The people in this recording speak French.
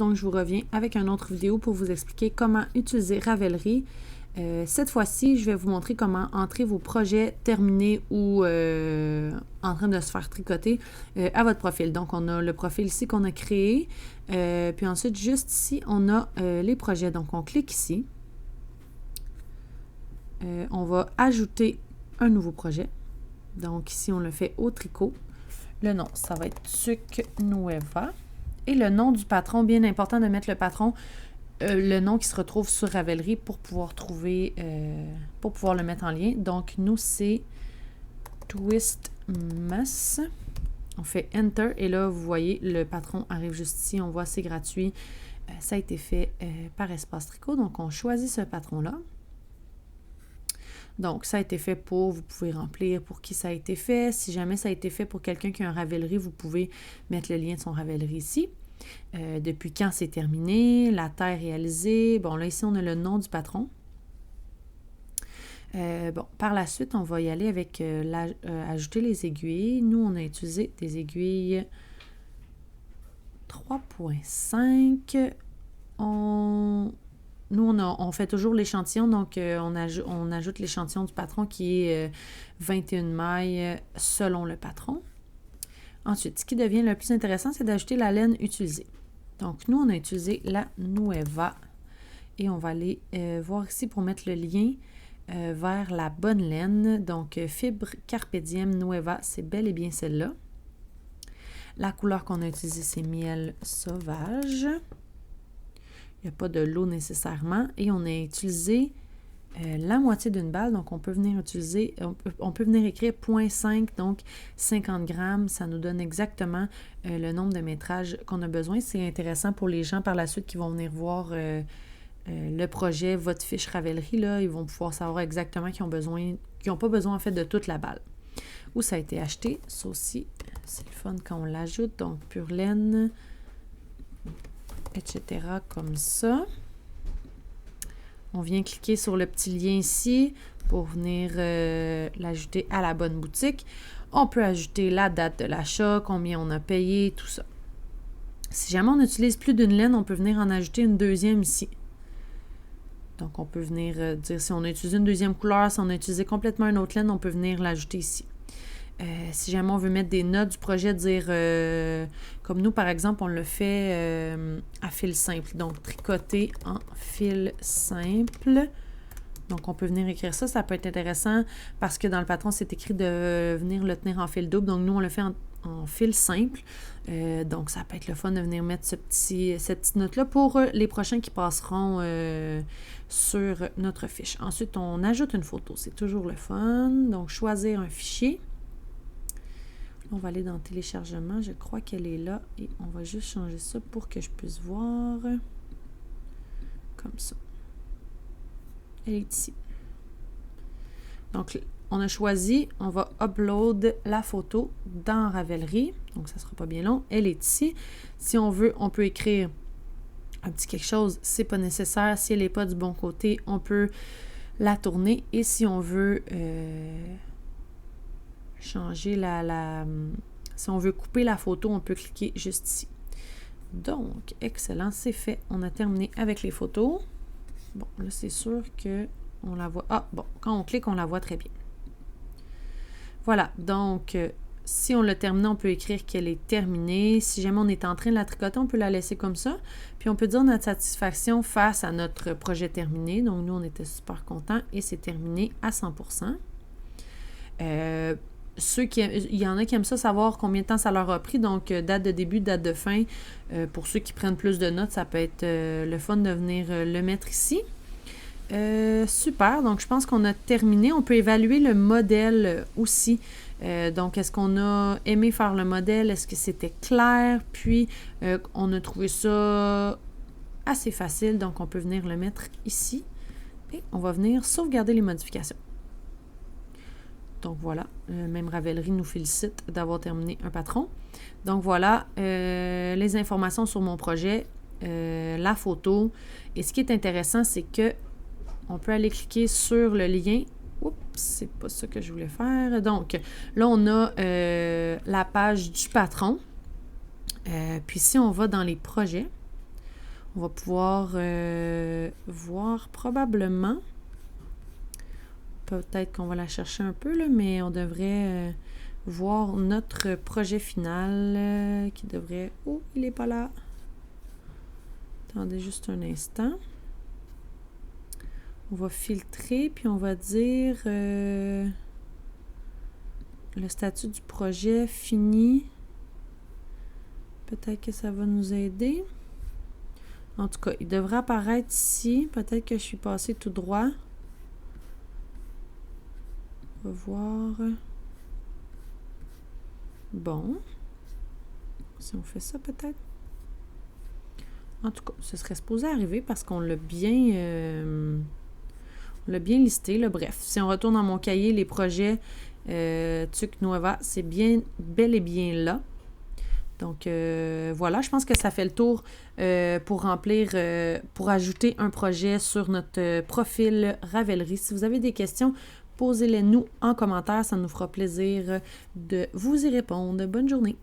donc je vous reviens avec une autre vidéo pour vous expliquer comment utiliser Ravelry. Cette fois-ci, je vais vous montrer comment entrer vos projets terminés ou en train de se faire tricoter à votre profil. Donc, on a le profil ici qu'on a créé. Puis ensuite, juste ici, on a les projets. Donc, on clique ici. On va ajouter un nouveau projet. Donc, ici, on le fait au tricot. Le nom, ça va être Tuc Nueva. Et le nom du patron, bien important de mettre le patron, le nom qui se retrouve sur Ravelry pour pouvoir trouver, pour pouvoir le mettre en lien. Donc, nous, c'est Twist Mess. On fait Enter et là, vous voyez, le patron arrive juste ici. On voit, c'est gratuit. Ça a été fait par Espace Tricot. Donc, on choisit ce patron-là. Donc, ça a été fait pour, vous pouvez remplir pour qui ça a été fait. Si jamais ça a été fait pour quelqu'un qui a un Ravelry, vous pouvez mettre le lien de son Ravelry ici. Depuis quand c'est terminé, la taille réalisée. Bon, là, ici, on a le nom du patron. Bon, par la suite, on va y aller avec ajouter les aiguilles. Nous, on a utilisé des aiguilles 3.5. Nous, on fait toujours l'échantillon, donc on ajoute l'échantillon du patron qui est 21 mailles selon le patron. Ensuite, ce qui devient le plus intéressant, c'est d'ajouter la laine utilisée. Donc, nous, on a utilisé la Nueva et on va aller voir ici pour mettre le lien vers la bonne laine. Donc, fibre Carpe Diem Nueva, c'est bel et bien celle-là. La couleur qu'on a utilisée, c'est miel sauvage. Il n'y a pas de l'eau nécessairement. Et on a utilisé la moitié d'une balle. Donc, on peut venir utiliser, on peut venir écrire 0.5, donc 50 grammes. Ça nous donne exactement le nombre de métrages qu'on a besoin. C'est intéressant pour les gens par la suite qui vont venir voir le projet, votre fiche Ravelry. Là, ils vont pouvoir savoir exactement qu'ils n'ont pas besoin en fait de toute la balle. Où ça a été acheté. Ça aussi, c'est le fun quand on l'ajoute. Donc, pure laine, etc. comme ça. On vient cliquer sur le petit lien ici pour venir l'ajouter à la bonne boutique. On peut ajouter la date de l'achat, combien on a payé, tout ça. Si jamais on utilise plus d'une laine, on peut venir en ajouter une deuxième ici. Donc, on peut venir dire si on a utilisé une deuxième couleur, si on a utilisé complètement une autre laine, on peut venir l'ajouter ici. Si jamais on veut mettre des notes du projet, dire comme nous, par exemple, on le fait à fil simple. Donc, tricoter en fil simple. Donc, on peut venir écrire ça. Ça peut être intéressant parce que dans le patron, c'est écrit de venir le tenir en fil double. Donc, nous, on le fait en fil simple. Donc, ça peut être le fun de venir mettre cette petite note-là pour les prochains qui passeront sur notre fiche. Ensuite, on ajoute une photo. C'est toujours le fun. Donc, choisir un fichier. On va aller dans téléchargement. Je crois qu'elle est là. Et on va juste changer ça pour que je puisse voir. Comme ça. Elle est ici. Donc, on a choisi, on va upload la photo dans Ravelry. Donc, ça ne sera pas bien long. Elle est ici. Si on veut, on peut écrire un petit quelque chose. C'est pas nécessaire. Si elle n'est pas du bon côté, on peut la tourner. Et si on veut changer si on veut couper la photo, on peut cliquer juste ici. Donc, excellent, c'est fait. On a terminé avec les photos. Bon, là, c'est sûr qu'on la voit. Ah, bon, quand on clique, on la voit très bien. Voilà, donc, si on l'a terminé, on peut écrire qu'elle est terminée. Si jamais on est en train de la tricoter, on peut la laisser comme ça. Puis, on peut dire notre satisfaction face à notre projet terminé. Donc, nous, on était super contents et c'est terminé à 100%. Il y en a qui aiment ça savoir combien de temps ça leur a pris, donc date de début, date de fin. Pour ceux qui prennent plus de notes, ça peut être le fun de venir le mettre ici. Super, donc je pense qu'on a terminé. On peut évaluer le modèle aussi. Donc, est-ce qu'on a aimé faire le modèle? Est-ce que c'était clair? Puis, on a trouvé ça assez facile, donc on peut venir le mettre ici. Et on va venir sauvegarder les modifications. Donc voilà, même Ravelry nous félicite d'avoir terminé un patron. Donc voilà, les informations sur mon projet, la photo. Et ce qui est intéressant, c'est que on peut aller cliquer sur le lien. Oups, c'est pas ça que je voulais faire. Donc là, on a la page du patron. Puis si on va dans les projets, On va pouvoir voir probablement. Peut-être qu'on va la chercher un peu, là, mais on devrait voir notre projet final qui devrait... Oh, il n'est pas là. Attendez juste un instant. On va filtrer, puis on va dire le statut du projet fini. Peut-être que ça va nous aider. En tout cas, il devrait apparaître ici. Peut-être que je suis passée tout droit. On va voir. Bon. Si on fait ça, peut-être. En tout cas, ce serait supposé arriver parce qu'on l'a bien... on l'a bien listé, là. Bref, si on retourne dans mon cahier, les projets TUC Nueva, c'est bien, bel et bien là. Donc, voilà, je pense que ça fait le tour pour remplir, pour ajouter un projet sur notre profil Ravelry. Si vous avez des questions, posez-les nous en commentaire. Ça nous fera plaisir de vous y répondre. Bonne journée!